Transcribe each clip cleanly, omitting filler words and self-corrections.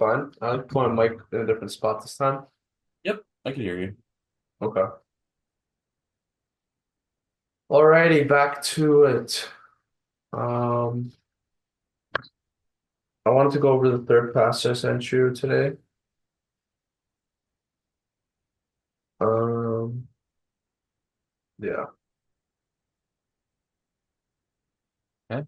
fine. I like put my mic in a different spot this time. Yep, I can hear you. Okay. Alrighty, back to it. Um, I wanted to go over the third passage I sent you today. Um, yeah. Okay.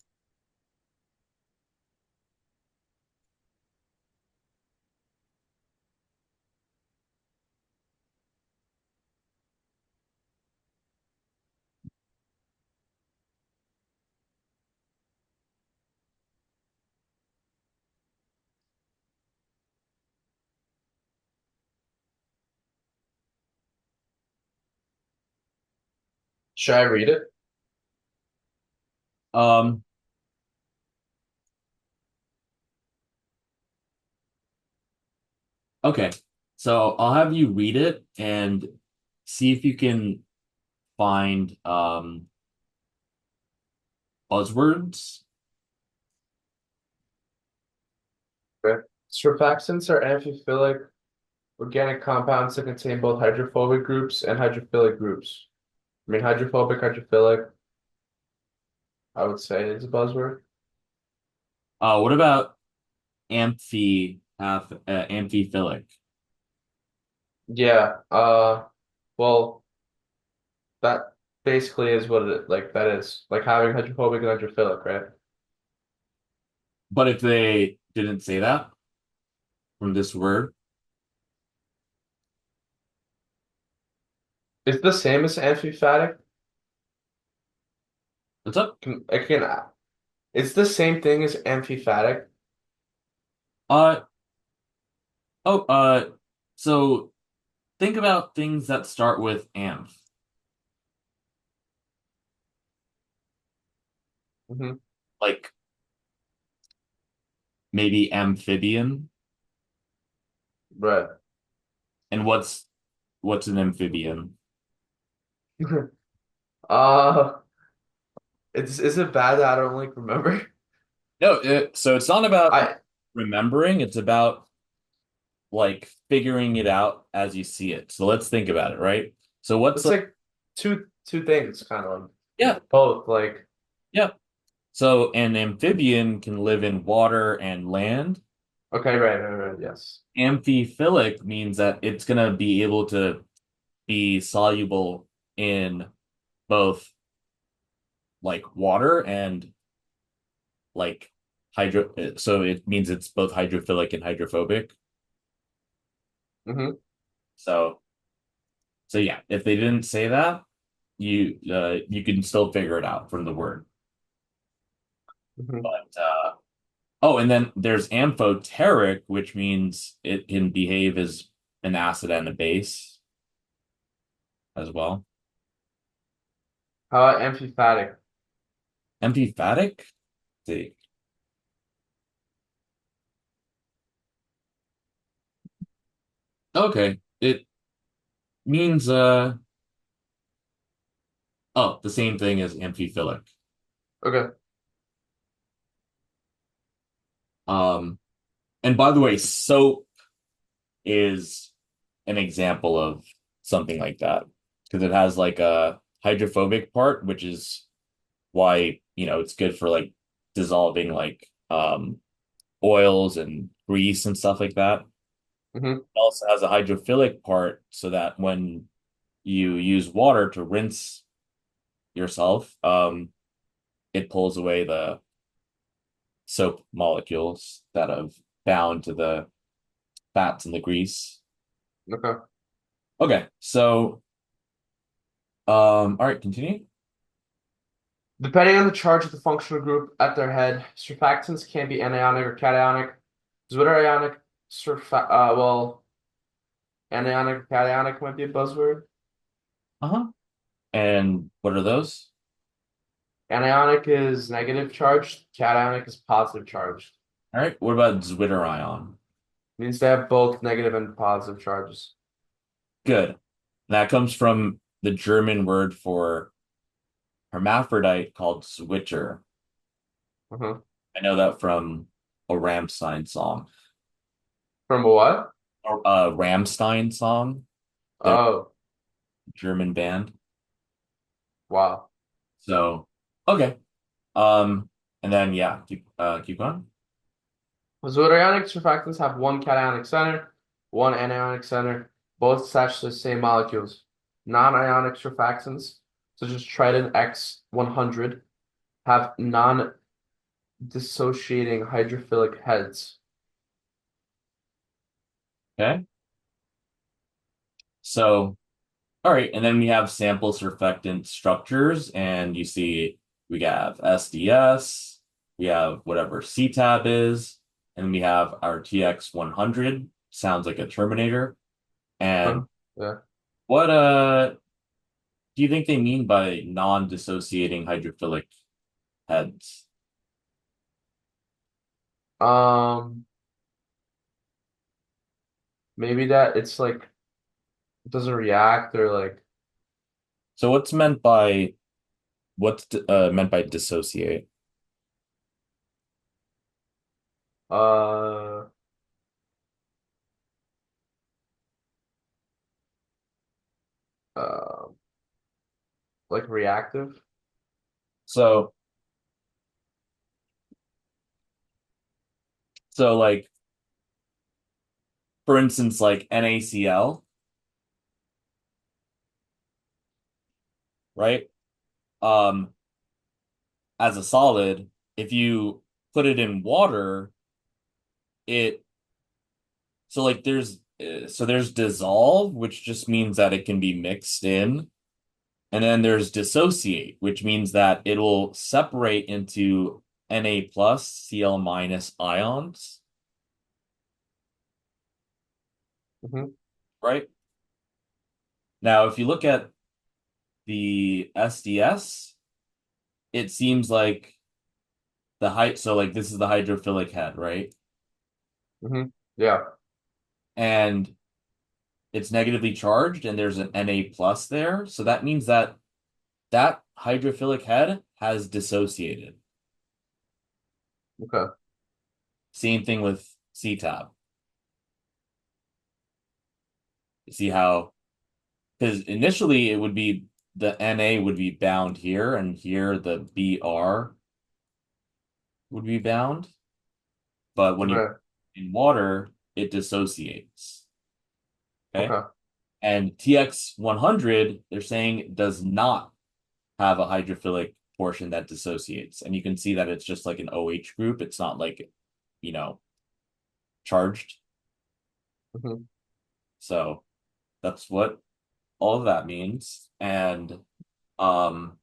Should I read it? Um, okay. So I'll have you read it and see if you can find buzzwords. Okay. Surfactants are amphiphilic organic compounds that contain both hydrophobic groups and hydrophilic groups. I mean, hydrophilic, I would say is a buzzword. What about amphiphilic? Yeah. Well, that basically is what it like that is. Like having hydrophobic and hydrophilic, right? But if they didn't say that from this word, It's the same as amphiphatic. what's up? It's the same thing as amphiphatic. Uh oh, so think about things that start with amph, Hmm. like maybe amphibian. Right. And what's an amphibian? Uh, is it bad that I don't like remember? No, so it's not about I remembering, it's about like figuring it out as you see it. So let's think about it, right? So what's it's like, like two things kind of yeah, both like yeah. So an amphibian can live in water and land. okay, right, yes. Amphiphilic means that it's gonna be able to be soluble in both like water and like so it means it's both hydrophilic and hydrophobic. Hmm. So yeah, if they didn't say that, you can still figure it out from the word. Hmm. But oh, and then there's amphoteric, which means it can behave as an acid and a base as well. How about amphiphatic? Amphiphatic? See. Okay. It means oh, the same thing as amphiphilic. Okay. Um, and by the way, soap is an example of something like that because it has like a hydrophobic part, which is why, it's good for like dissolving like oils and grease and stuff like that. It Hmm. also has a hydrophilic part so that when you use water to rinse yourself, it pulls away the soap molecules that have bound to the fats and the grease. Okay. Okay, so all right, continue. Depending on the charge of the functional group at their head, surfactants can be anionic or cationic. Zwitterionic well, anionic or cationic might be a buzzword. Uh-huh. And what are those? Anionic is negative charged, cationic is positive charged. All right, what about zwitterion? Means they have both negative and positive charges. Good. That comes from the German word for hermaphrodite called switcher. Uh-huh. I know that from a Rammstein song. From a what? A Rammstein song, the Oh, German band. wow. So okay. Um, and then yeah, keep going. Zooionic surfactants have one cationic center, one anionic center, both attached to the same molecules. Non-ionic surfactants, such as Trident X100, have non-dissociating hydrophilic heads. Okay. So all right, and then we have sample surfactant structures, and you see we have SDS, we have whatever CTAB is, and we have our TX100, sounds like a Terminator. Huh? And Yeah. what do you think they mean by non-dissociating hydrophilic heads? Um, Maybe that it's like it doesn't react or like So what's meant by dissociate? uh uh like reactive. So like for instance like NaCl, right? Um as a solid, if you put it in water, it so like there's dissolve, which just means that it can be mixed in, and then there's dissociate, which means that it will separate into Na plus Cl minus ions, Hmm. right? Now, if you look at the SDS, it seems like so like this is the hydrophilic head, right? Hmm. Yeah. And it's negatively charged and there's an Na plus there. So that means that that hydrophilic head has dissociated. Okay. Same thing with CTAB. You see how, because initially it would be the Na would be bound here and here the Br would be bound. But when you Okay. in water, it dissociates. Okay. Okay. And TX100, they're saying does not have a hydrophilic portion that dissociates. And you can see that it's just like an OH group. It's not like, you know, charged. Hmm. So that's what all of that means. And um,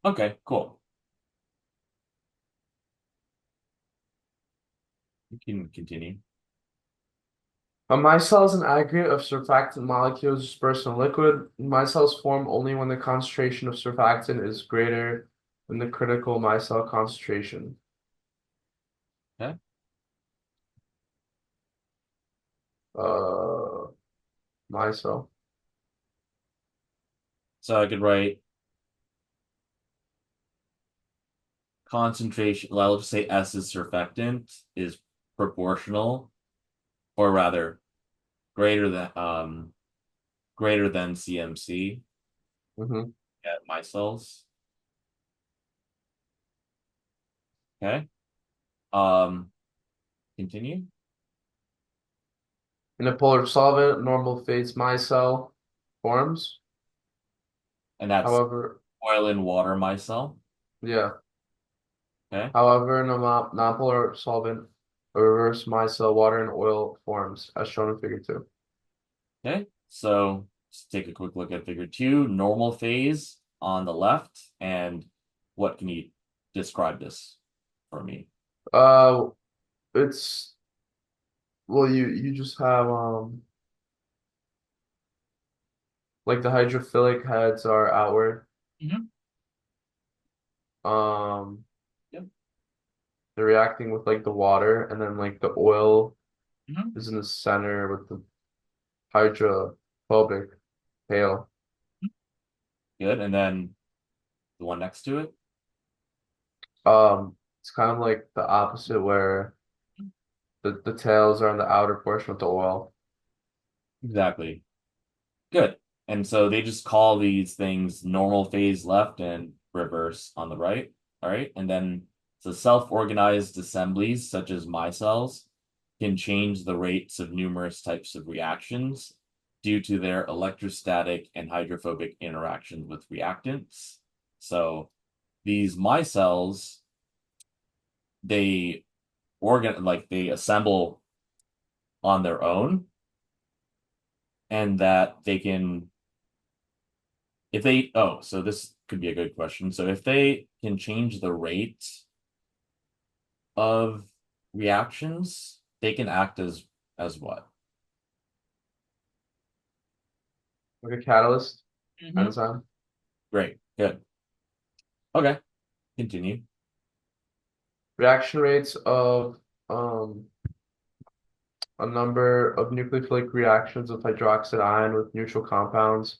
okay, cool. You can continue. A micelle is an aggregate of surfactant molecules dispersed in a liquid. Micelles form only when the concentration of surfactant is greater than the critical micelle concentration. Okay. Uh, Micelle. So I could write concentration, well, I'll just say S is surfactant is proportional, or rather greater than CMC Hmm. at micelles. Okay. Um, continue. In a polar solvent, normal phase micelle forms. And that's However, oil and water micelle. yeah. Okay. However, in a nonpolar solvent, a reverse micelle water and oil forms, as shown in figure 2. Okay. So let's take a quick look at figure two, normal phase on the left. And what can you describe this for me? Uh, it's well, you just have like the hydrophilic heads are outward. Mhm. Um, Yep. they're reacting with like the water, and then like the oil Mhm. is in the center with the hydrophobic tail. Good. And then the one next to it. It's kind of like the opposite where The tails are in the outer portion of the oil. Exactly. Good. And so they just call these things normal phase left and reverse on the right. All right. And then so self-organized assemblies such as micelles can change the rates of numerous types of reactions due to their electrostatic and hydrophobic interactions with reactants. So these micelles, they they assemble on their own, and that they can if they so this could be a good question. So if they can change the rate of reactions, they can act as what? Like a catalyst, Hmm. enzyme. Great, good. Okay, continue. Reaction rates of a number of nucleophilic reactions with hydroxide ion with neutral compounds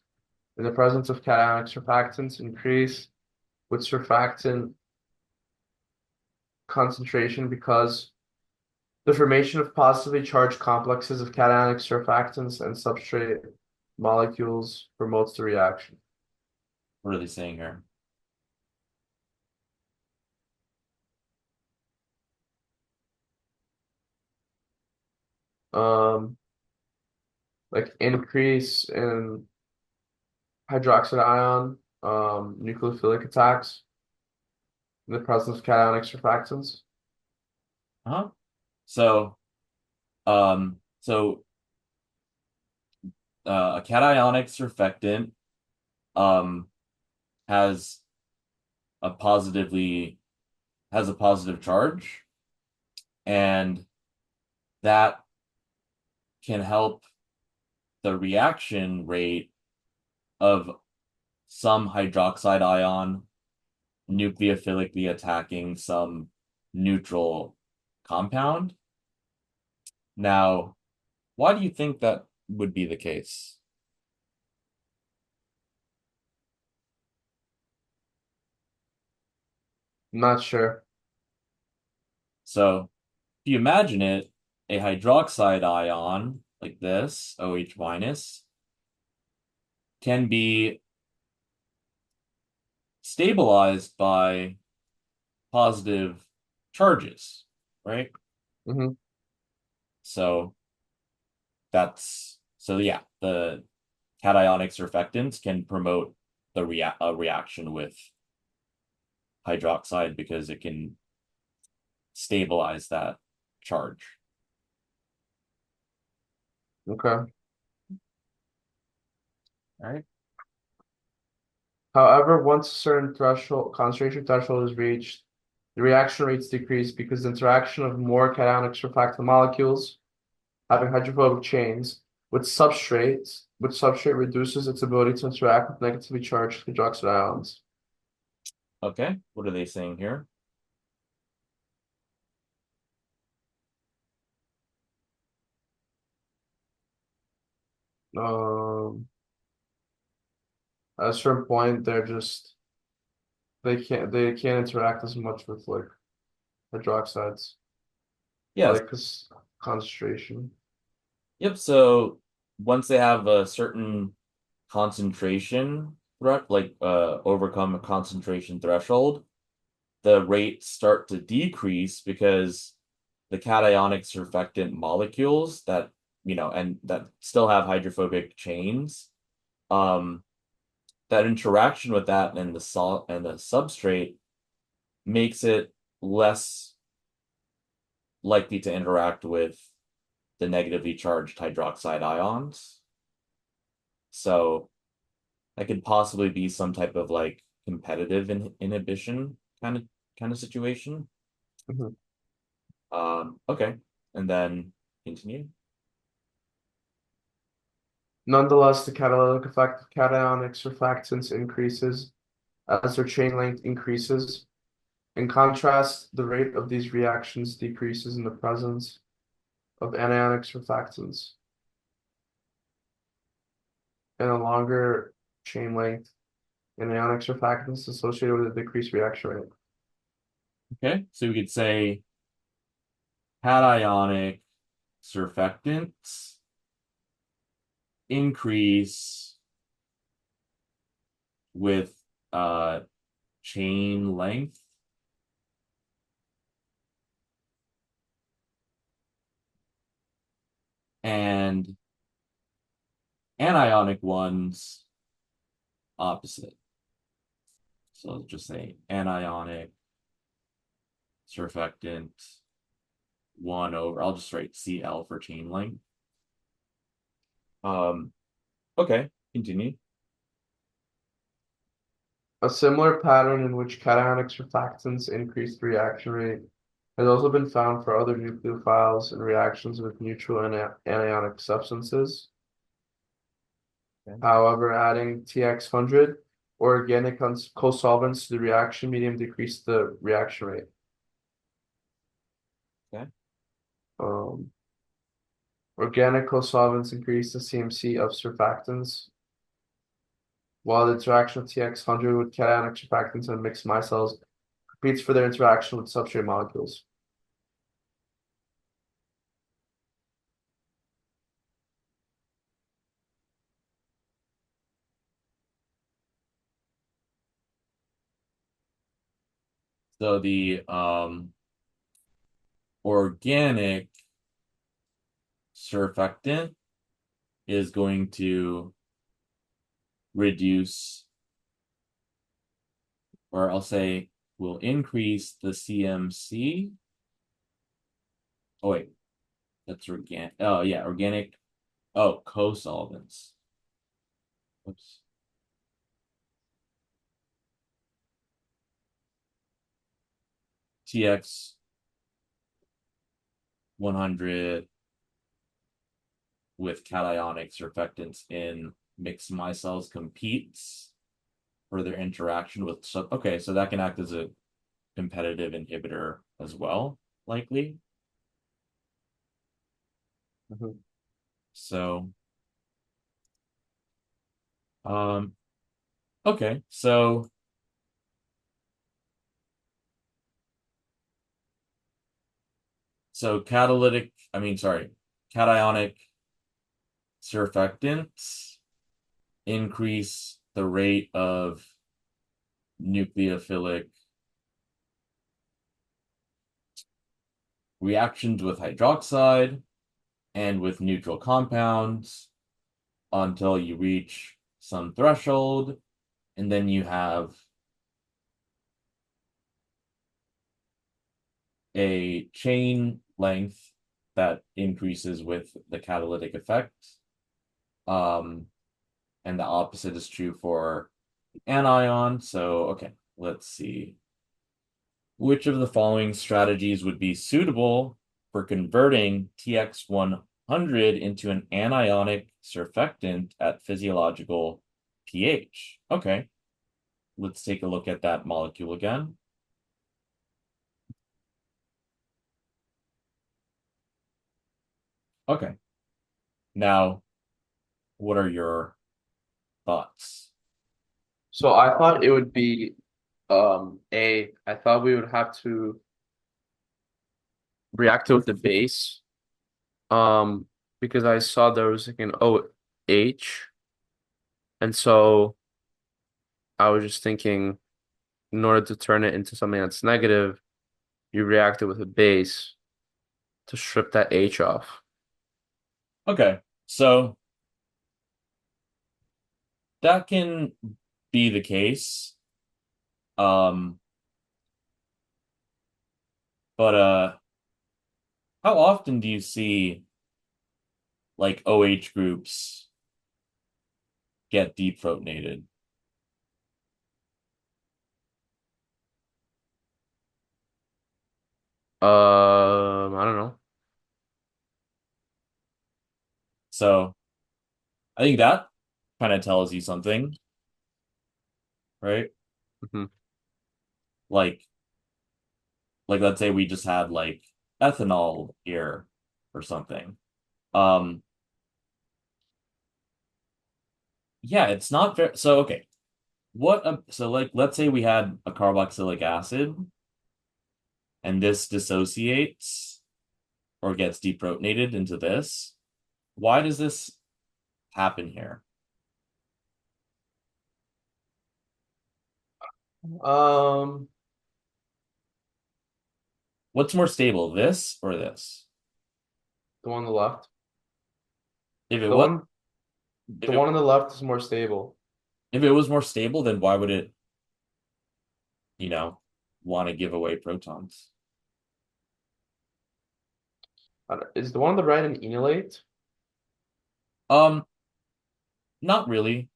in the presence of cationic surfactants increase with surfactant concentration because the formation of positively charged complexes of cationic surfactants and substrate molecules promotes the reaction. What are they saying here? Um, like increase in hydroxide ion, nucleophilic attacks in the presence of cationic surfactants. Huh? So, so a cationic surfactant um has a positively has a positive charge, and that can help the reaction rate of some hydroxide ion nucleophilically attacking some neutral compound. Now, why do you think that would be the case? I'm not sure. So, if you imagine it, a hydroxide ion like this, OH minus, can be stabilized by positive charges, right? Hmm. So yeah, the cationic surfactants can promote a reaction with hydroxide because it can stabilize that charge. Okay. All right. However, once a certain threshold, concentration threshold is reached, the reaction rates decrease because the interaction of more cationic surfactant molecules having hydrophobic chains with substrate reduces its ability to interact with negatively charged hydroxide ions. Okay. What are they saying here? Um, at a certain point, they can't interact as much with like hydroxides, Yes. like this concentration. Yep. So once they have a certain concentration overcome a concentration threshold, the rates start to decrease because the cationic surfactant molecules that and that still have hydrophobic chains, um, that interaction with that and the salt and the substrate makes it less likely to interact with the negatively charged hydroxide ions. So that could possibly be some type of like competitive inhibition kind of situation. Mhm. Okay, and then continue. Nonetheless, the catalytic effect of cationic surfactants increases as their chain length increases. In contrast, the rate of these reactions decreases in the presence of anionic surfactants and a longer chain length. Anionic surfactants associated with a decreased reaction rate. Okay, so we could say cationic surfactants increase with chain length and anionic ones opposite. So let's just say anionic surfactant 1 over, I'll just write Cl for chain length. Okay, continue. A similar pattern in which cationic surfactants increase the reaction rate has also been found for other nucleophiles and reactions with neutral and anionic substances. Okay. However, adding TX100 or organic co-solvents to the reaction medium decrease the reaction rate. Okay. Organic co-solvents increase the CMC of surfactants, while the interaction of TX100 with cationic surfactants and mixed micelles competes for their interaction with substrate molecules. So the organic surfactant is going to reduce, or I'll say will increase the CMC. Oh wait, that's organic. Oh yeah, organic. Oh, co-solvents. Oops. TX 100 with cationic surfactants in mixed micelles competes for their interaction with. So okay, so that can act as a competitive inhibitor as well, likely. So, okay, so catalytic, cationic surfactants increase the rate of nucleophilic reactions with hydroxide and with neutral compounds until you reach some threshold, and then you have a chain length that increases with the catalytic effect. And the opposite is true for anion. So, okay, let's see. Which of the following strategies would be suitable for converting TX100 into an anionic surfactant at physiological pH? Okay, let's take a look at that molecule again. Okay, now what are your thoughts? So I thought it would be I thought we would have to react it with the base. Because I saw there was like an OH. And so I was just thinking in order to turn it into something that's negative, you react it with a base to strip that H off. Okay, so that can be the case. Um, but how often do you see like OH groups get deprotonated? I don't know. So I think that kind of tells you something, right? Mhm. Like, let's say we just had like ethanol here or something. Um, yeah, it's not very, so okay. So like let's say we had a carboxylic acid and this dissociates or gets deprotonated into this. Why does this happen here? Um, What's more stable, this or this? the one on the left. If it The was one, if the it one on the left is more stable. if it was more stable, then why would it, you know, want to give away protons? Is the one on the right an enolate? Um, Not really.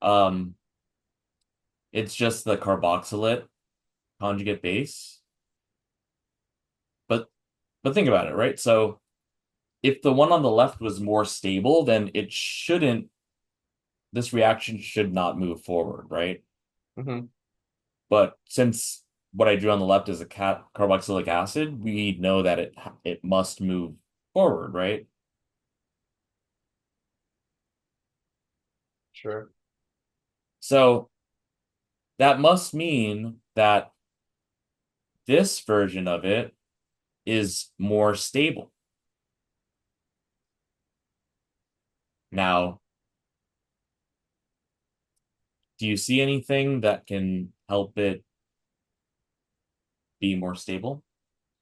Um, it's just the carboxylate conjugate base. But think about it, right? So if the one on the left was more stable, then this reaction should not move forward, right? Mm-hmm. But since what I drew on the left is a carboxylic acid, we know that it must move forward, right? Sure. So that must mean that this version of it is more stable. Now, do you see anything that can help it be more stable?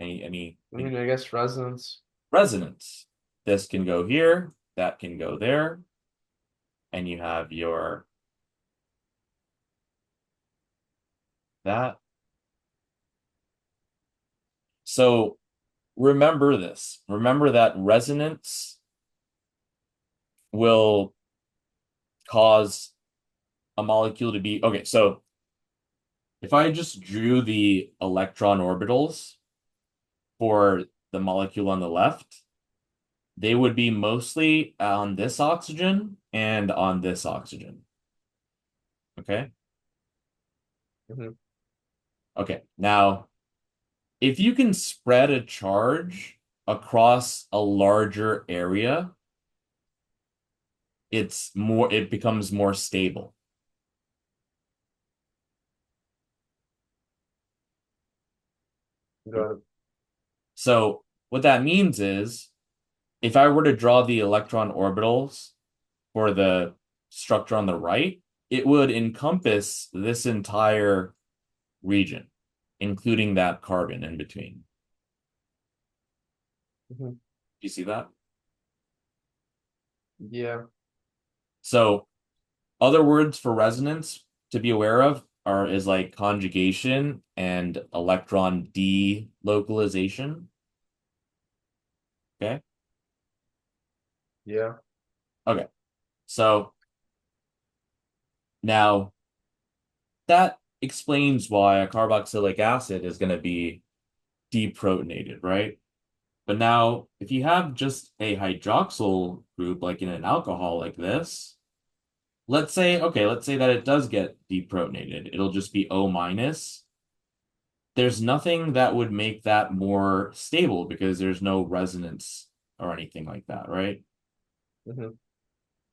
I mean, I guess resonance. Resonance? This can go here, that can go there, and you have your that. So remember this. Remember that resonance will cause a molecule to be okay. So if I just drew the electron orbitals for the molecule on the left, they would be mostly on this oxygen and on this oxygen. Okay. Mm-hmm. Okay. Now, if you can spread a charge across a larger area, it becomes more stable. Got it. So what that means is if I were to draw the electron orbitals for the structure on the right, it would encompass this entire region, including that carbon in between. Mm-hmm. You see that? Yeah. So other words for resonance to be aware of is like conjugation and electron delocalization. Okay. Yeah. Okay. So now that explains why a carboxylic acid is going to be deprotonated, right? But now, if you have just a hydroxyl group, like in an alcohol like this, let's say that it does get deprotonated. It'll just be O minus. There's nothing that would make that more stable because there's no resonance or anything like that, right? Mm-hmm.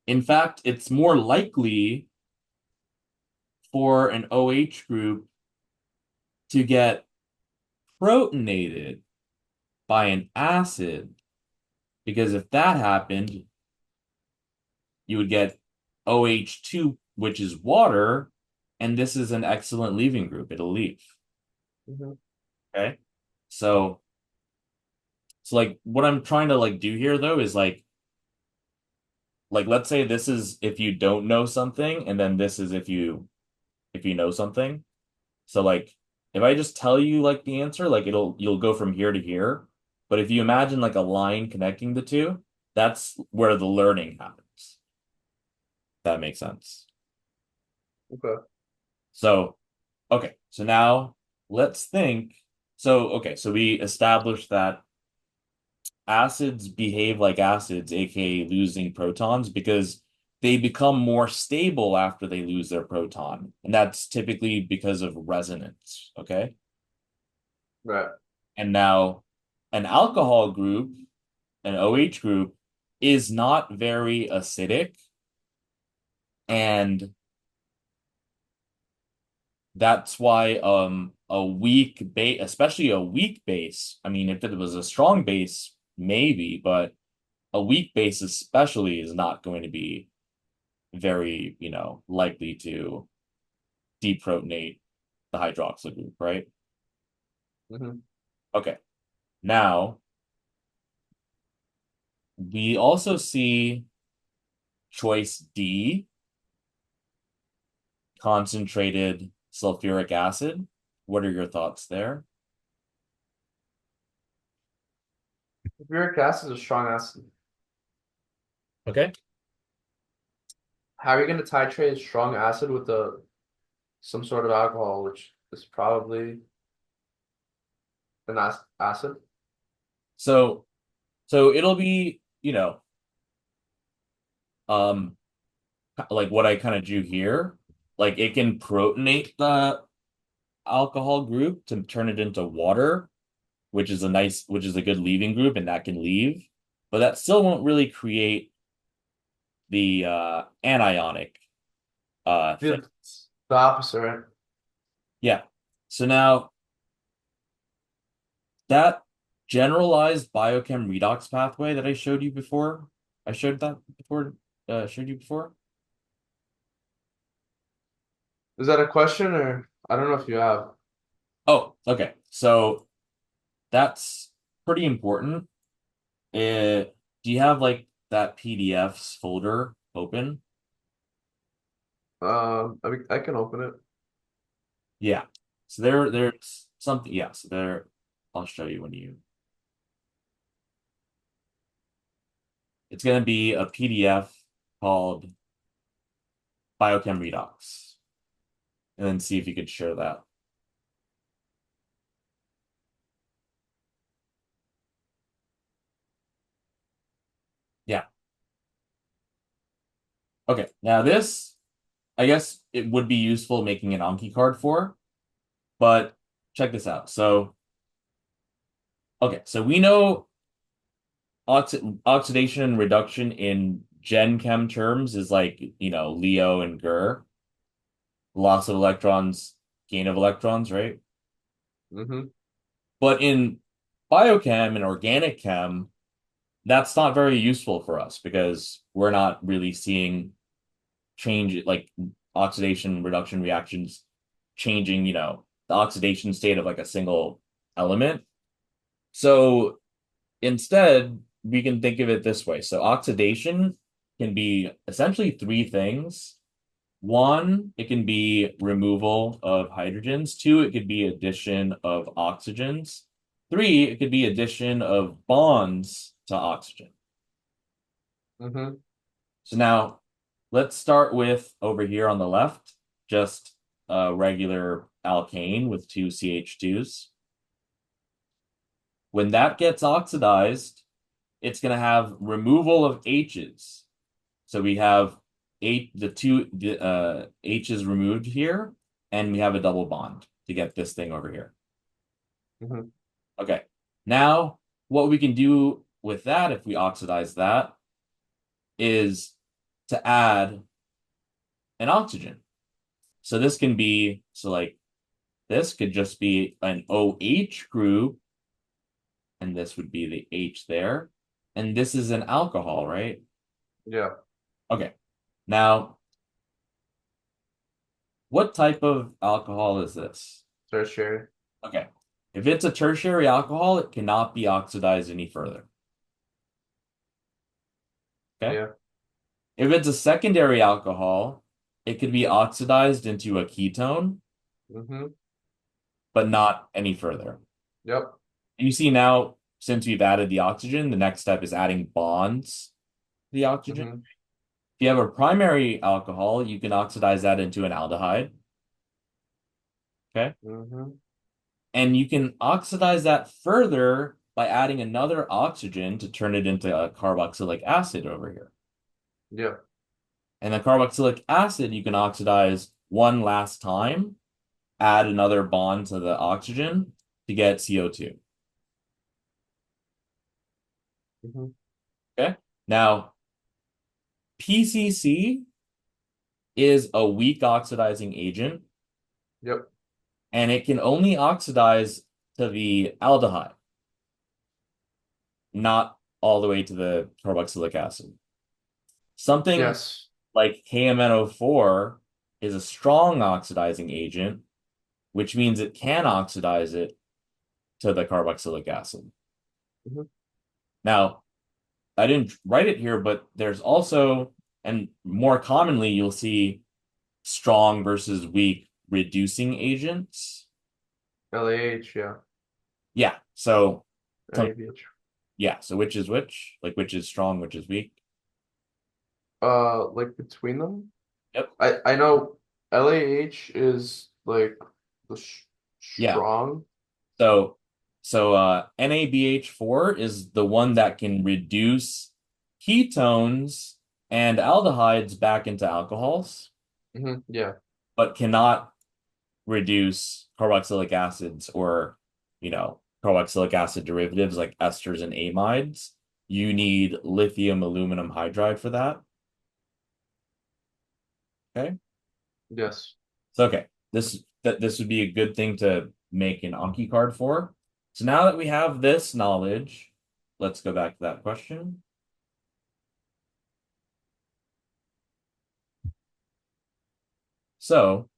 In fact, it's more likely for an OH group to get protonated by an acid because if that happened, you would get OH2, which is water, and this is an excellent leaving group. It'll leave. Mm-hmm. Okay. So, like what I'm trying to like do here though is like let's say this is if you don't know something, and then this is if you know something. So like if I just tell you like the answer, like you'll go from here to here. But if you imagine like a line connecting the two, that's where the learning happens. That makes sense. Okay. So, okay, so now let's think. So, okay, so we established that acids behave like acids, aka losing protons, because they become more stable after they lose their proton. And that's typically because of resonance. Okay. Right. And now an alcohol group, an OH group, is not very acidic. And that's why a weak base, especially a weak base. I mean, if it was a strong base, maybe, but a weak base especially is not going to be very, likely to deprotonate the hydroxyl group, right? Mm-hmm. Okay. Now, we also see choice D, concentrated sulfuric acid. What are your thoughts there? Uric acid is a strong acid. Okay. How are you going to titrate strong acid with some sort of alcohol, which is probably an acid? So so it'll be, um like what I kind of drew here. Like it can protonate the alcohol group to turn it into water, which is a good leaving group, and that can leave. But that still won't really create the anionic thing. The opposite, right? Yeah. So now that generalized biochem redox pathway that I showed you before, I showed that before, showed you before. Is that a question or I don't know if you have. Oh, okay. So that's pretty important. Do you have like that PDFs folder open? I can open it. Yeah. So there's something, yeah, so there, I'll show you when you, it's gonna be a PDF called Biochem Redox. And then see if you could share that. Yeah. Okay. Now this, I guess it would be useful making an Anki card for, but check this out. So, okay, so we know oxidation and reduction in Gen Chem terms is like, Leo and Gur, loss of electrons, gain of electrons, right? Mm-hmm. But in biochem and organic chem, that's not very useful for us because we're not really seeing change like oxidation reduction reactions changing, the oxidation state of like a single element. So instead, we can think of it this way. So oxidation can be essentially three things. One, it can be removal of hydrogens. Two, it could be addition of oxygens. Three, it could be addition of bonds to oxygen. Mm-hmm. So now let's start with over here on the left, just a regular alkane with two CH2s. When that gets oxidized, it's going to have removal of H's. So we have the H's removed here, and we have a double bond to get this thing over here. Mm-hmm. Okay. Now, what we can do with that, if we oxidize that, is to add an oxygen. So this can be, so like this could just be an OH group, and this would be the H there. And this is an alcohol, right? Yeah. Okay. Now, what type of alcohol is this? Tertiary. Okay. If it's a tertiary alcohol, it cannot be oxidized any further. Okay. Yeah. If it's a secondary alcohol, it could be oxidized into a ketone, Mm-hmm. but not any further. Yep. And you see now, since we've added the oxygen, the next step is adding bonds to the oxygen. Mm-hmm. If you have a primary alcohol, you can oxidize that into an aldehyde. Okay. Mm-hmm. And you can oxidize that further by adding another oxygen to turn it into a carboxylic acid over here. Yeah. And the carboxylic acid you can oxidize one last time, add another bond to the oxygen to get CO2. Mm-hmm. Okay. Now, PCC is a weak oxidizing agent. Yep. and it can only oxidize to the aldehyde, not all the way to the carboxylic acid. Something Yes. like KMNO4 is a strong oxidizing agent, which means it can oxidize it to the carboxylic acid. Mhm. Now, I didn't write it here, but there's also, and more commonly, you'll see strong versus weak reducing agents. LAH, yeah. Yeah. So, NABH. yeah. So which is which? Like which is strong, which is weak? Like between them? Yep. I know LAH is like the Yeah. strong. So NABH4 is the one that can reduce ketones and aldehydes back into alcohols, Yeah. but cannot reduce carboxylic acids or, carboxylic acid derivatives like esters and amides. You need lithium aluminum hydride for that. Okay. Yes. So okay, this would be a good thing to make an Anki card for. So now that we have this knowledge, let's go back to that question. So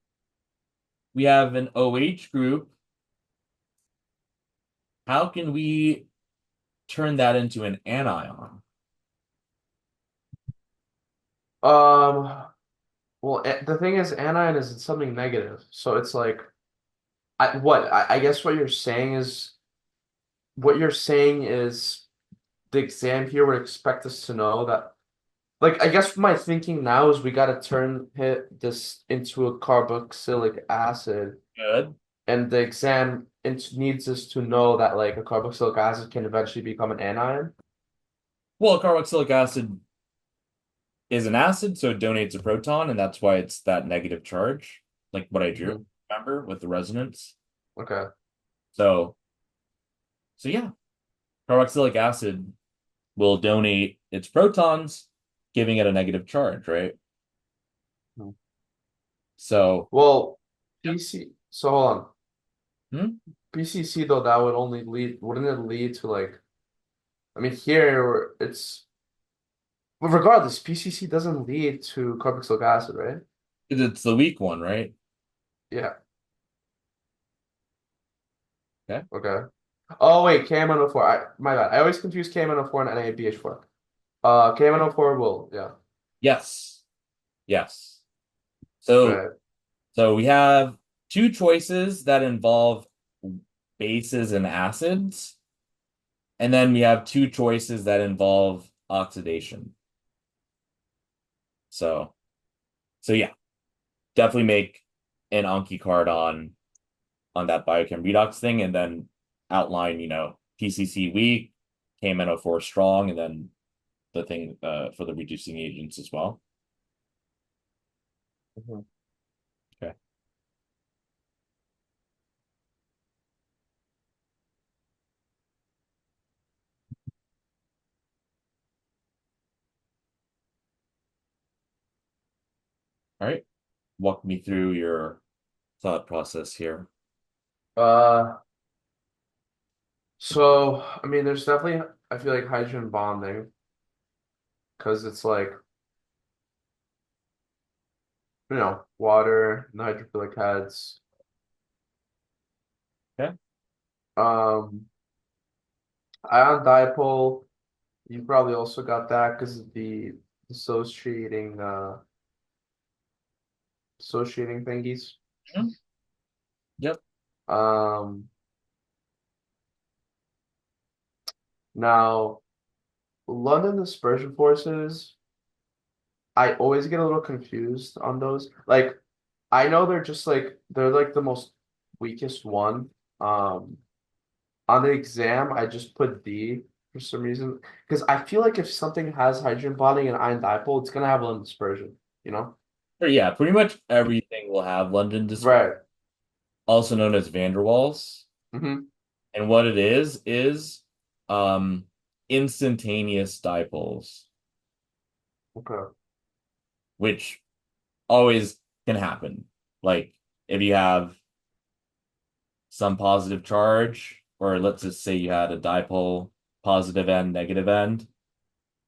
we have an OH group. How can we turn that into an anion? Um, well, the thing is, anion is something negative. So it's like, I guess what you're saying is the exam here would expect us to know that. Like, I guess my thinking now is we got to this into a carboxylic acid, Good. and the exam needs us to know that like a carboxylic acid can eventually become an anion. Well, carboxylic acid is an acid, so it donates a proton, and that's why it's that negative charge, like what I drew, Mhm. remember, with the resonance. Okay. So, so yeah, carboxylic acid will donate its protons, giving it a negative charge, right? Mhm. So, Well, yep. So hold on. Hmm? PCC though, that would only wouldn't it lead to like, I mean, here it's, well, regardless, PCC doesn't lead to carboxylic acid, right? It's the weak one, right? Yeah. Okay. Okay. Oh wait, KMNO4. My bad. I always confuse KMNO4 and NABH4. KMNO4 will, yeah. Yes. Yes. So, Right. so we have two choices that involve bases and acids, and then we have two choices that involve oxidation. So, so yeah, definitely make an Anki card on that biochem redox thing, and then outline, PCC weak, KMNO4 strong, and then the thing for the reducing agents as well. Mhm. Okay. All right. Walk me through your thought process here. Uh, so I mean, there's definitely, I feel like, hydrogen bonding because it's like, water and hydrophilic heads. Okay. Um, Ion dipole, you probably also got that because of the associating uh associating thingies. Mhm. Yep. Um, Now London dispersion forces, I always get a little confused on those. Like, I know they're like the most weakest one. Um, on the exam, I just put D for some reason because I feel like if something has hydrogen bonding and ion dipole, it's gonna have London dispersion, you know? Or yeah, pretty much everything will have London dispersion, Right. also known as van der Waals. hmm And what it is um instantaneous dipoles, Okay. which always can happen. Like if you have some positive charge, or let's just say you had a dipole, positive end, negative end,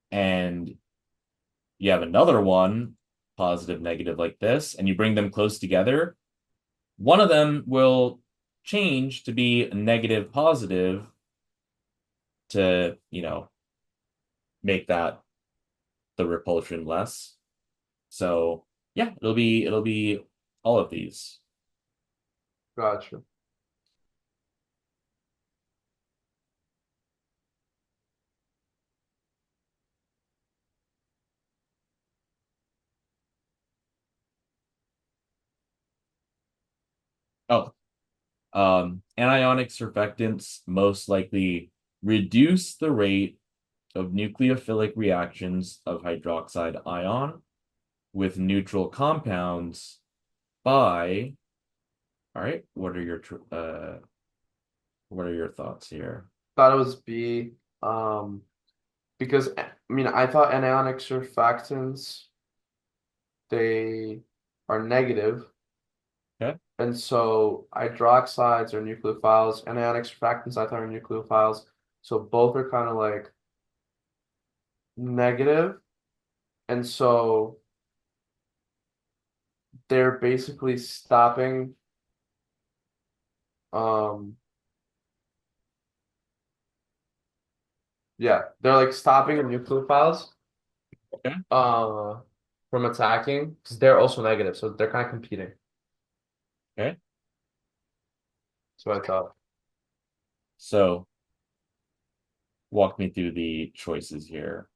and you have another one, positive, negative, like this, and you bring them close together, one of them will change to be negative, positive to, make that the repulsion less. So yeah, it'll be all of these. Gotcha. Oh, anionic surfactants most likely reduce the rate of nucleophilic reactions of hydroxide ion with neutral compounds by, all right, what are your thoughts here? Thought it was B. Because I mean I thought anionic surfactants they are negative, Okay. and so hydroxides are nucleophiles, anionic surfactants I thought are nucleophiles. So both are kind of like negative, and so they're basically stopping um yeah, they're like stopping the nucleophiles Okay. uh from attacking because they're also negative, so they're kind of competing. Okay. So I thought. So walk me through the choices here.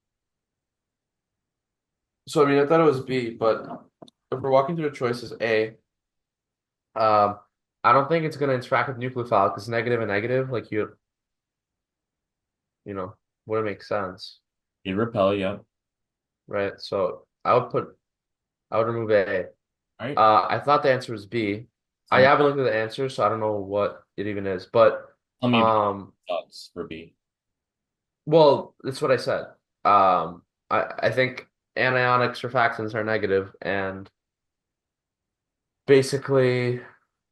So I mean I thought it was B, but if we're walking through the choices A, um I don't think it's gonna interact with nucleophile because negative and negative, like you know, wouldn't make sense, You repel, yeah. right? So I would remove A. All right. I thought the answer was B. I Tell me, haven't looked at the answer, so I don't know what it even is. But tell me about um, your thoughts for B. well, that's what I said. I think anionic surfactants are negative, and basically,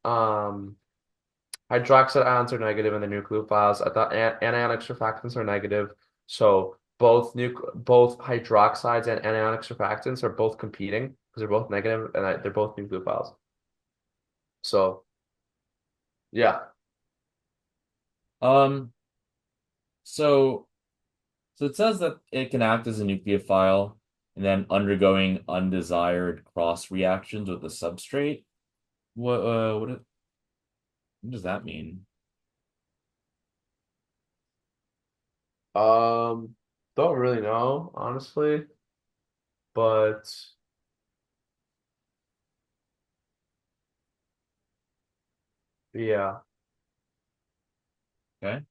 um, hydroxide ions are negative in the nucleophiles. I thought anionic surfactants are negative, so both hydroxides and anionic surfactants are both competing because they're both negative and they're both nucleophiles. So yeah. Um, so so it says that it can act as a nucleophile and then undergoing undesired cross reactions with the substrate. What does that mean? Um, don't really know, honestly, but yeah, Okay. I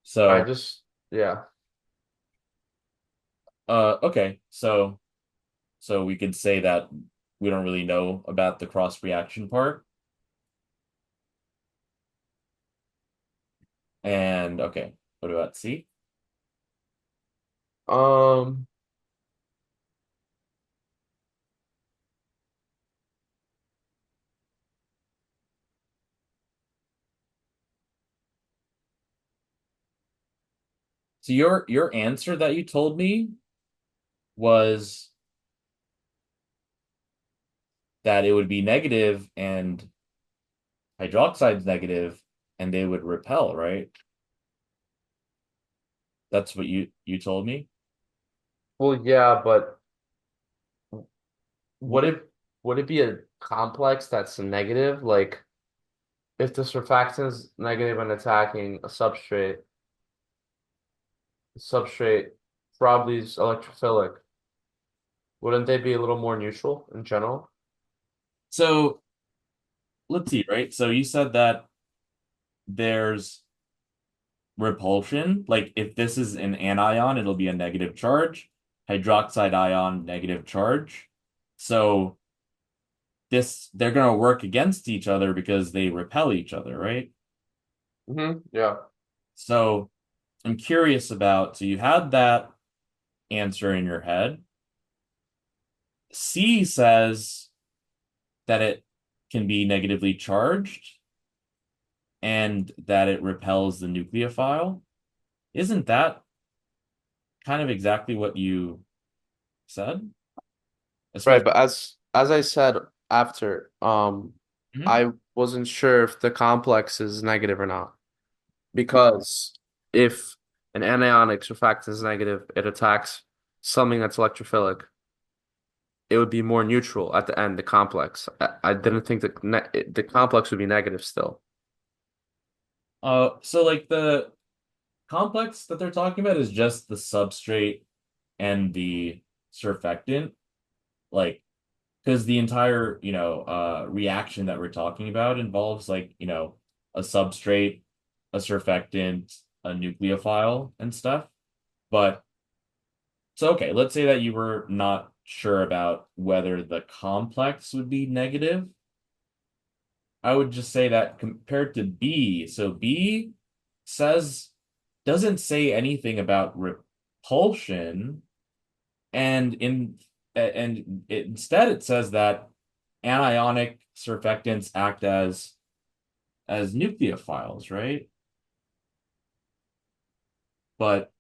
So, just yeah. okay. So we could say that we don't really know about the cross reaction part. And okay, what about C? Um, So your answer that you told me was that it would be negative and hydroxide's negative and they would repel, right? That's what you told me. well, yeah, but would it would it be a complex that's negative? Like if the surfactant is negative and attacking a substrate, the substrate probably is electrophilic. Wouldn't they be a little more neutral in general? So let's see, right? So you said that there's repulsion. Like if this is an anion, it'll be a negative charge. Hydroxide ion, negative charge. So they're gonna work against each other because they repel each other, right? Yeah. So I'm curious about, so you had that answer in your head. C says that it can be negatively charged. and that it repels the nucleophile. Isn't that kind of exactly what you said? Right, Especially. but as I said after, Mhm. I wasn't sure if the complex is negative or not. Because if an anionic surfactant is negative, it attacks something that's electrophilic. It would be more neutral at the end, the complex. I didn't think the complex would be negative still. So like the complex that they're talking about is just the substrate and the surfactant, like because the entire, reaction that we're talking about involves like, a substrate, a surfactant, a nucleophile and stuff. But so okay, let's say that you were not sure about whether the complex would be negative. I would just say that compared to B, so B says doesn't say anything about repulsion, and instead it says that anionic surfactants act as nucleophiles, right? But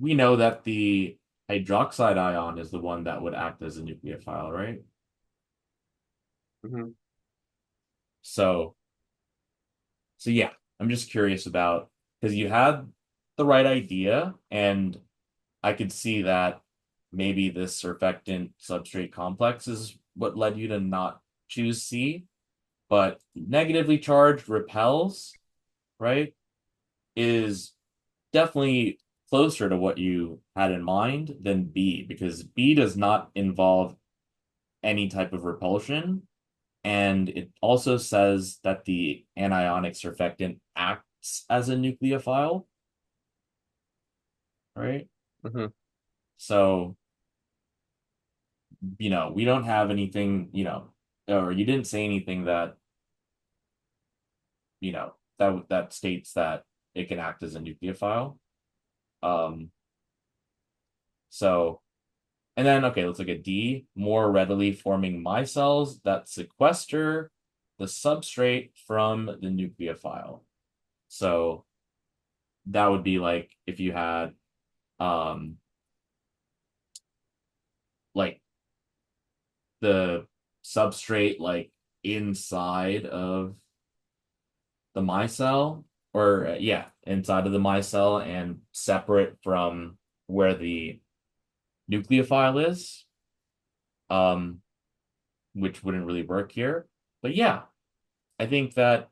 we know that the hydroxide ion is the one that would act as a nucleophile, right? Hmm. So so yeah, I'm just curious about because you had the right idea, and I could see that maybe this surfactant substrate complex is what led you to not choose C, but negatively charged repels, right, is definitely closer to what you had in mind than B, because B does not involve any type of repulsion. And it also says that the anionic surfactant acts as a nucleophile, right? Hmm. So, we don't have anything, or you didn't say anything that, that states that it can act as a nucleophile. Um, so, and then, okay, let's look at D, more readily forming micelles that sequester the substrate from the nucleophile. So that would be like if you had, um, like the substrate like inside of the micelle, or yeah, inside of the micelle and separate from where the nucleophile is, um, which wouldn't really work here. But yeah, I think that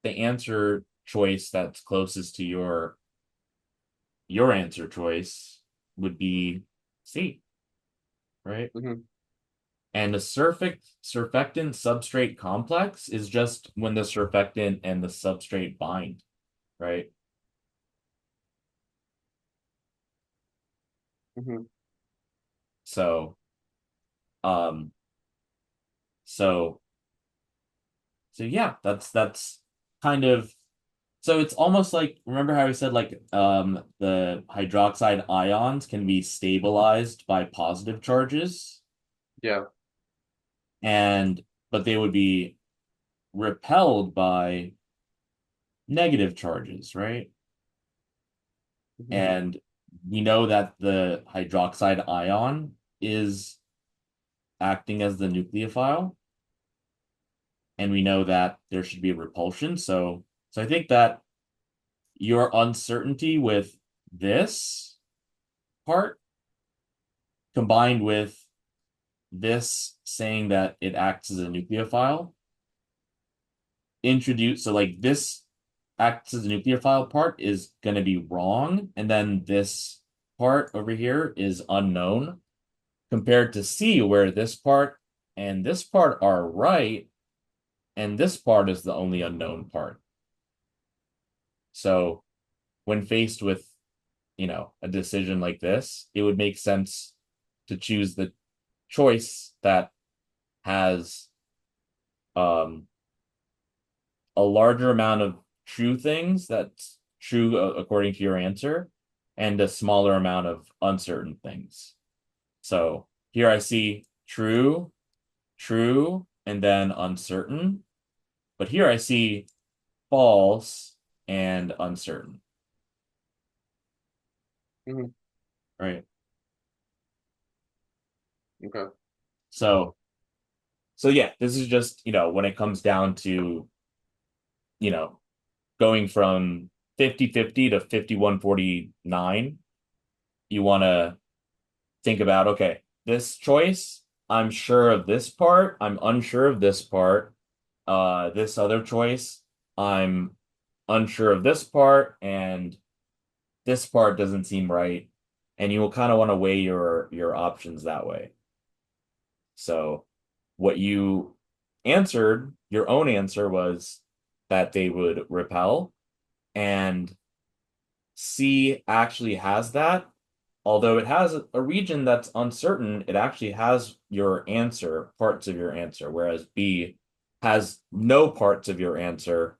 the answer choice that's closest to your answer choice would be C, right? Hmm. And the surfactant substrate complex is just when the surfactant and the substrate bind, right? Hmm. So, um, so so yeah, that's kind of so it's almost like, remember how we said like the hydroxide ions can be stabilized by positive charges, Yeah. and but they would be repelled by negative charges, right? Hmm. And we know that the hydroxide ion is acting as the nucleophile, and we know that there should be a repulsion. So I think that your uncertainty with this part combined with this saying that it acts as a nucleophile introduce so like this acts as a nucleophile part is going to be wrong, and then this part over here is unknown compared to C, where this part and this part are right, and this part is the only unknown part. So when faced with, a decision like this, it would make sense to choose the choice that has um a larger amount of true things that's true according to your answer, and a smaller amount of uncertain things. So here I see true, true, and then uncertain. But here I see false and uncertain, Mhm. right? Okay. So so yeah, this is just, when it comes down to, you know, going from 50-50 to 51-49, you want to think about, okay, this choice, I'm sure of this part, I'm unsure of this part. This other choice, I'm unsure of this part, and this part doesn't seem right. And you will kind of want to weigh your options that way. So what you answered, your own answer was that they would repel, and C actually has that. Although it has a region that's uncertain, it actually has your answer, parts of your answer, whereas B has no parts of your answer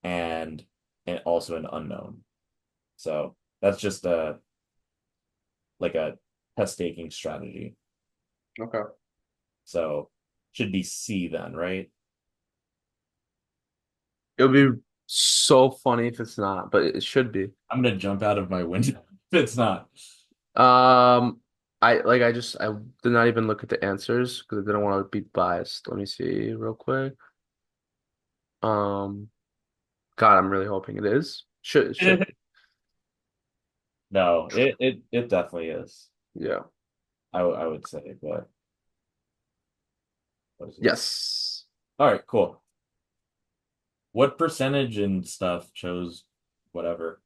and, also an unknown. So that's just a test taking strategy. Okay. So should be C then, right? It would be so funny if it's not, but it should be. I'm gonna jump out of my window if it's not. Um, I did not even look at the answers because I didn't want to be biased. Let me see real quick. Um, God, I'm really hoping it is. Should. No, it definitely is. Yeah. I would say, but what is it? Yes. All right, cool. What percentage and stuff chose whatever?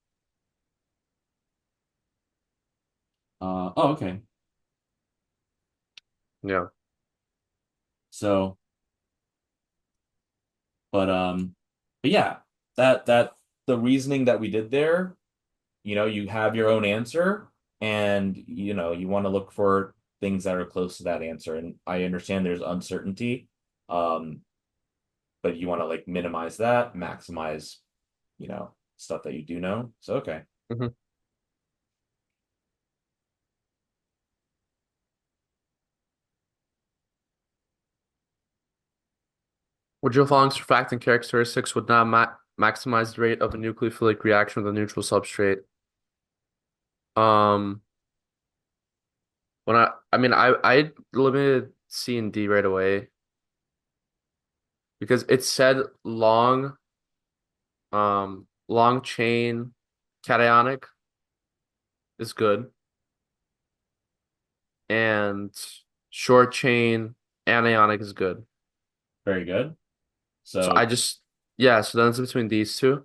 Oh, okay. Yeah. So, but but yeah, that the reasoning that we did there, you have your own answer, and you want to look for things that are close to that answer. And I understand there's uncertainty, um, but you want to like minimize that, maximize, stuff that you do know. So okay. hmm Which of the following surfactant characteristics would not maximize the rate of a nucleophilic reaction with a neutral substrate? Um, when I mean, I limited C and D right away because it said long chain cationic is good and short chain anionic is good. Very good. So So I just yeah, so then it's between these two.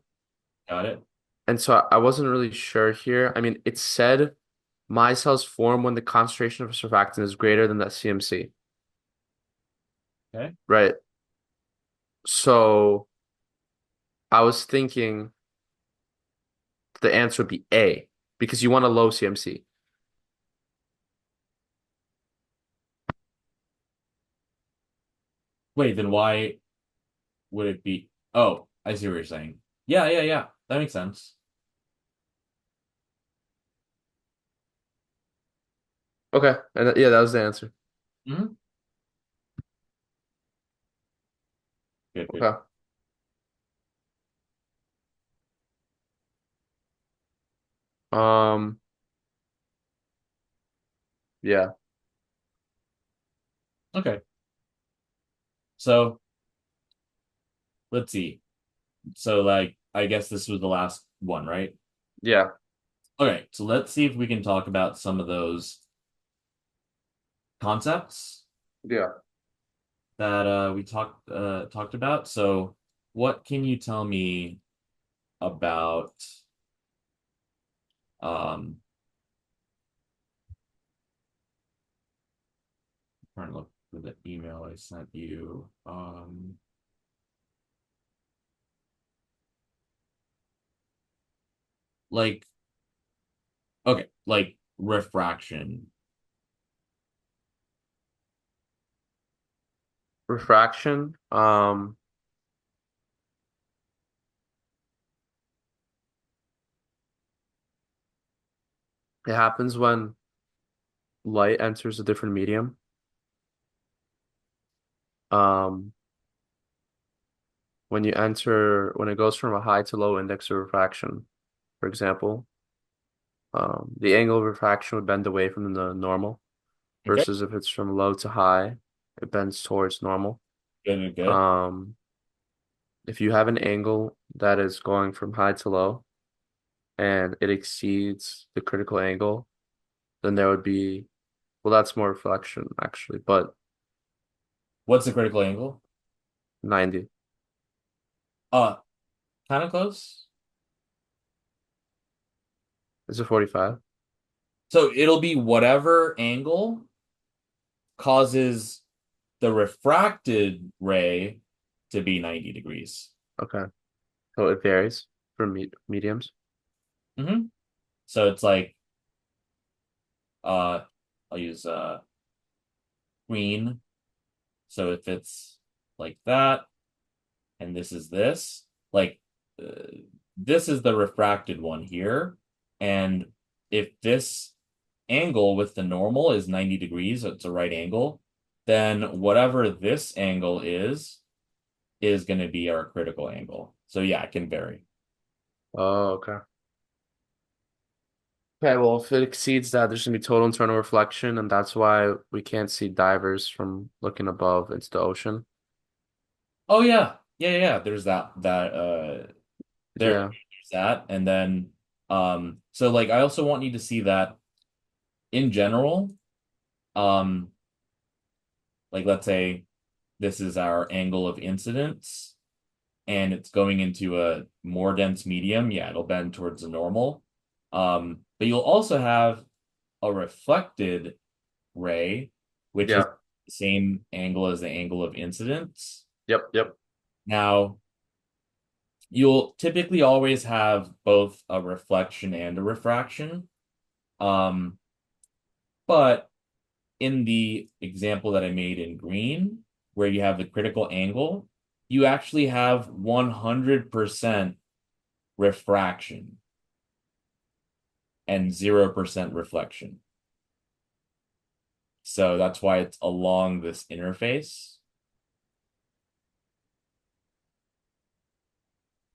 got it. And so I wasn't really sure here. I mean, it said micelles form when the concentration of a surfactant is greater than that CMC, Okay. right? So I was thinking the answer would be A because you want a low CMC. Wait, then why would it be? Oh, I see what you're saying. Yeah, yeah, yeah. That makes sense. Okay, and yeah, that was the answer. Hmm. Good, good. Okay. Um, yeah, Okay. So let's see. So like I guess this was the last one, right? yeah, Okay, so let's see if we can talk about some of those concepts yeah. that we talked about. So what can you tell me about um trying to look for the email I sent you. Like okay, like refraction. Refraction. It happens when light enters a different medium. Um, when when it goes from a high to low index of refraction, for example, the angle of refraction would bend away from the normal, Okay, versus if it's from low to high, it bends towards normal. good, good, good. Um, if you have an angle that is going from high to low and it exceeds the critical angle, then there would be, well, that's more reflection actually, but What's the critical angle? 90 Uh, kind of close. is a 45. So it'll be whatever angle causes the refracted ray to be 90 degrees. Okay. So it varies from mediums. Hmm. So it's like uh I'll use green. So if it's like that, and this is this, like this is the refracted one here. And if this angle with the normal is 90 degrees, so it's a right angle, then whatever this angle is going to be our critical angle. So yeah, it can vary. Oh, okay. Okay, well, if it exceeds that, there's gonna be total internal reflection, and that's why we can't see divers from looking above into the ocean. Oh yeah. Yeah. There's there's Yeah. that. And then so like I also want you to see that in general, um, like let's say this is our angle of incidence and it's going into a more dense medium, yeah, it'll bend towards the normal. But you'll also have a reflected ray, which is Yeah. the same angle as the angle of incidence. Yep. Yep. Now, you'll typically always have both a reflection and a refraction. Um, but in the example that I made in green, where you have the critical angle, you actually have 100% refraction and 0% reflection. So that's why it's along this interface.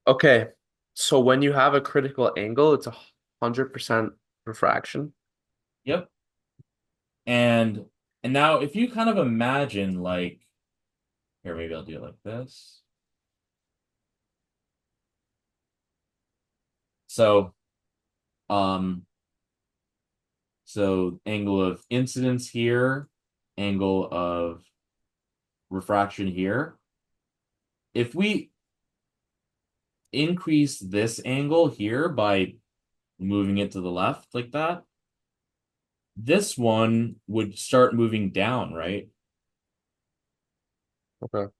Okay. So when you have a critical angle, it's 100% refraction. Yep. And and now if you kind of imagine like here, maybe I'll do it like this. So um so angle of incidence here, angle of refraction here. If we increase this angle here by moving it to the left like that, this one would start moving down, right? Okay.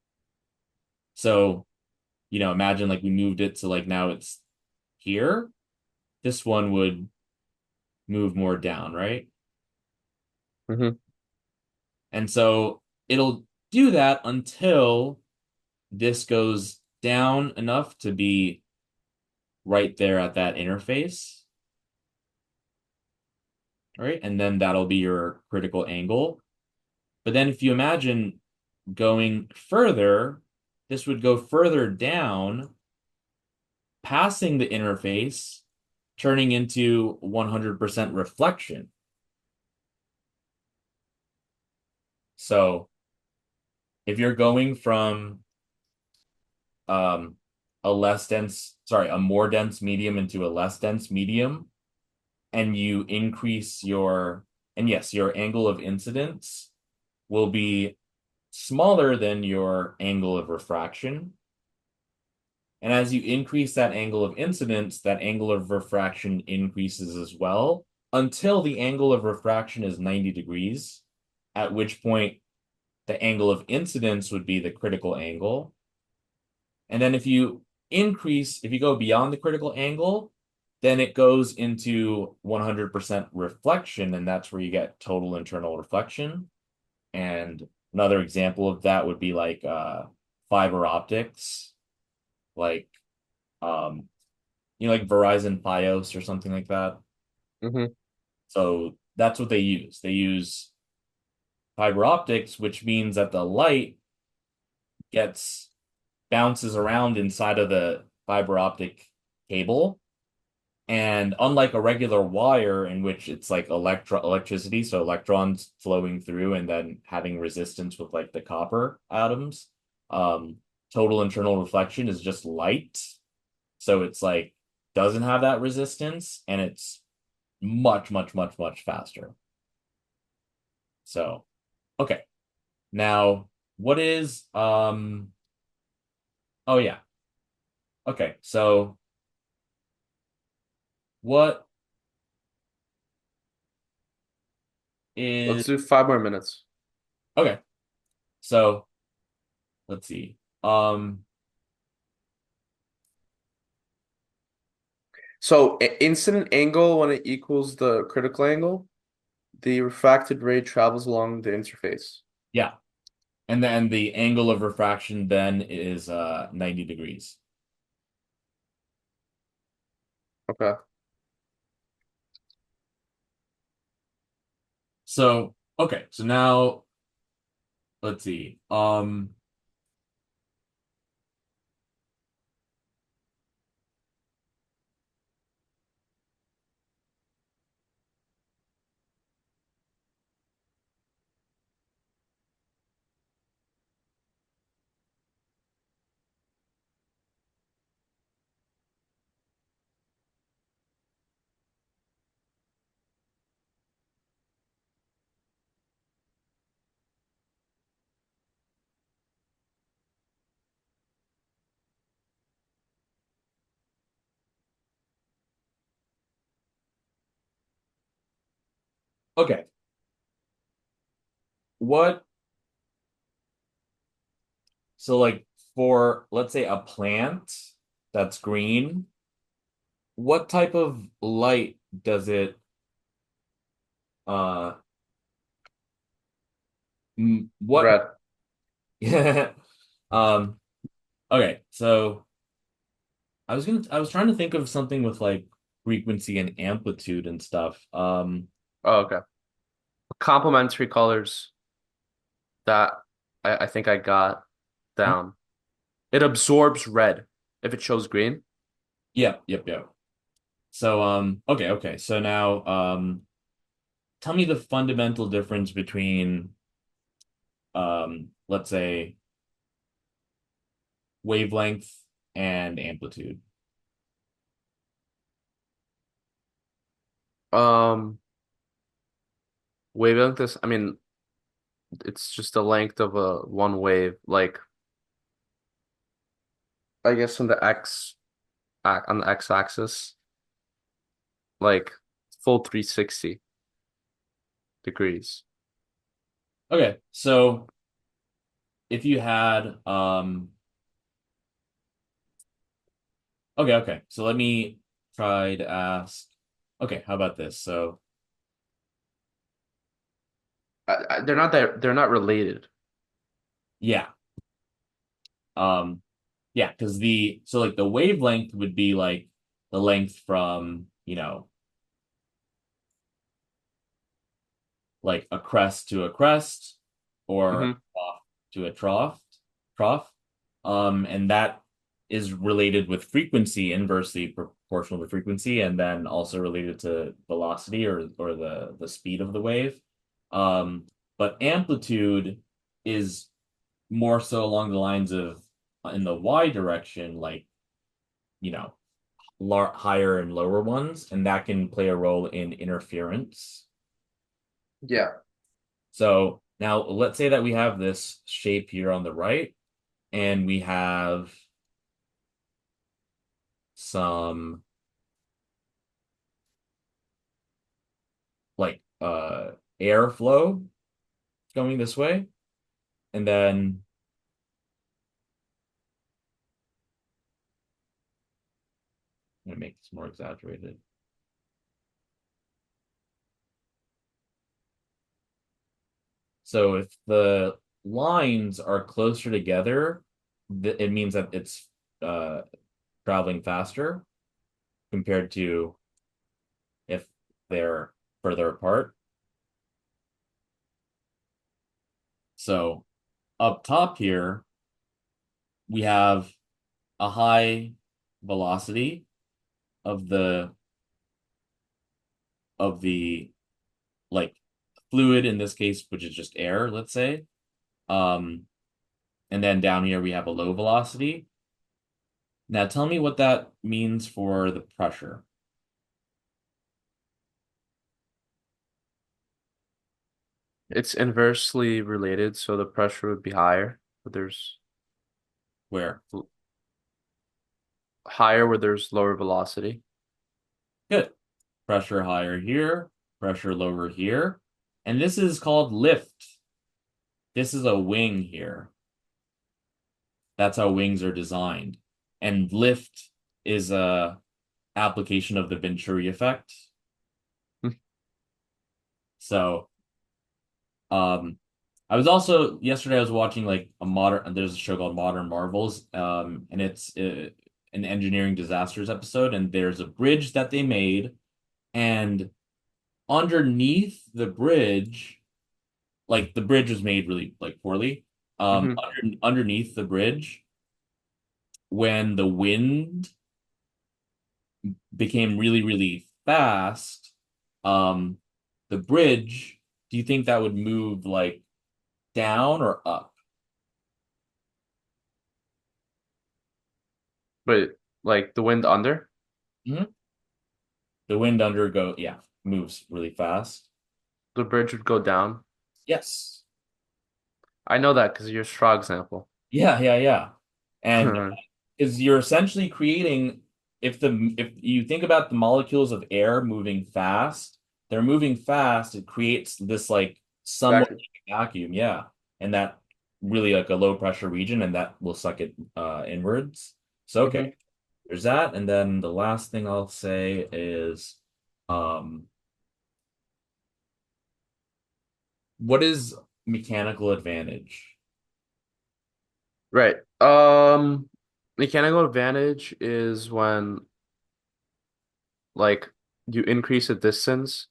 So, imagine like we moved it to like now it's here. This one would move more down, right? Hmm. And so it'll do that until this goes down enough to be right there at that interface, right? And then that'll be your critical angle. But then if you imagine going further, this would go further down, passing the interface, turning into 100% reflection. So if you're going from um, a more dense medium into a less dense medium, and you increase and yes, your angle of incidence will be smaller than your angle of refraction. And as you increase that angle of incidence, that angle of refraction increases as well until the angle of refraction is 90 degrees, at which point the angle of incidence would be the critical angle. And then if you go beyond the critical angle, then it goes into 100% reflection, and that's where you get total internal reflection. And another example of that would be like fiber optics, like um, like Verizon Fios or something like that. Hmm. So that's what they use. They use fiber optics, which means that the light gets bounces around inside of the fiber optic cable. And unlike a regular wire in which it's like electricity, so electrons flowing through and then having resistance with like the copper atoms, um, total internal reflection is just light. So it's like doesn't have that resistance and it's much, much, much, much faster. So, okay. Now, what is oh yeah. Okay. So what Let's is do 5 more minutes. okay. So, let's see. So incident angle, when it equals the critical angle, the refracted ray travels along the interface. Yeah. And then the angle of refraction then is 90 degrees. Okay. So, okay. So now let's see. Okay. What so like for let's say a plant that's green, what type of light does it uh what Red. um okay, so I was trying to think of something with like frequency and amplitude and stuff. Oh, okay. Complementary colors that I think I got down. It absorbs red if it shows green. Yep, yep, yep. So okay. So now tell me the fundamental difference between let's say wavelength and amplitude. Um, Wavelength is, I mean, it's just the length of a one wave. Like, I guess on the X axis, like full 360 degrees. Okay, so if you had okay, so let me try to ask okay, how about this? So They're not related. yeah. Um yeah, because the so like the wavelength would be like the length from, like a crest to a crest or a Hmm. trough to a trough. And that is related with frequency, inversely proportional to frequency, and then also related to velocity or the speed of the wave. Um, but amplitude is more so along the lines of in the y direction, like, you know, higher and lower ones, and that can play a role in interference. Yeah. So now let's say that we have this shape here on the right, and we have some like airflow going this way, and then I'm gonna make this more exaggerated. So if the lines are closer together, it means that it's uh traveling faster compared to if they're further apart. So up top here, we have a high velocity of the like fluid in this case, which is just air, let's say. Um, and then down here we have a low velocity. Now tell me what that means for the pressure. It's inversely related, so the pressure would be higher, but there's Where? higher where there's lower velocity. Good. Pressure higher here, pressure lower here. And this is called lift. This is a wing here. That's how wings are designed. And lift is a application of the Venturi effect. So, I was also yesterday I was watching like there's a show called Modern Marvels, and it's an engineering disasters episode, and there's a bridge that they made, and underneath the bridge, like the bridge was made really like poorly. Mhm. Underneath the bridge, when the wind became really, really fast, um, the bridge, do you think that would move like down or up? But like the wind under, Mhm. The wind yeah, moves really fast. the bridge would go down. Yes. I know that because of your straw example. Yeah, yeah, yeah. And is you're essentially creating if you think about the molecules of air moving fast, they're moving fast, it creates this like somewhat Vacuum. vacuum, yeah. And that really like a low pressure region and that will suck it inwards. So Mhm. okay, there's that. And then the last thing I'll say is um what is mechanical advantage? Right. Mechanical advantage is when like you increase the distance.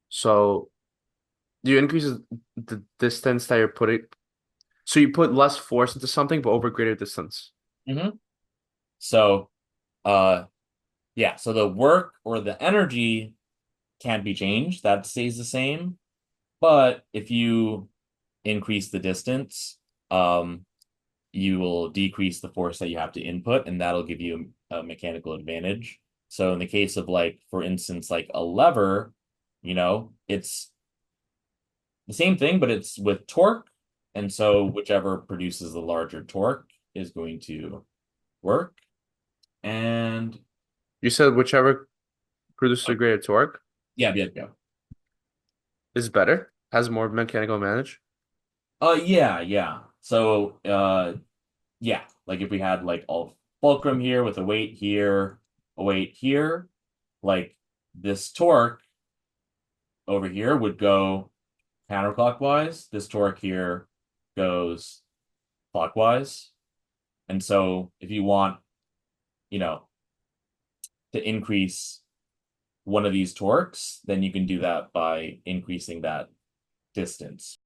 So you increase the distance that you're putting. So you put less force into something, but over greater distance. Mhm. So uh yeah, so the work or the energy can't be changed. That stays the same. But if you increase the distance, you will decrease the force that you have to input, and that'll give you a mechanical advantage. So in the case of like, for instance, like a lever, it's the same thing, but it's with torque. And so whichever produces the larger torque is going to work. And You said whichever produces a greater torque yeah, yeah, yeah. is better, has more mechanical advantage. Yeah, yeah. So, yeah, like if we had like a fulcrum here with a weight here, like this torque over here would go counterclockwise. This torque here goes clockwise. And so if you want, you know, to increase one of these torques, then you can do that by increasing that distance.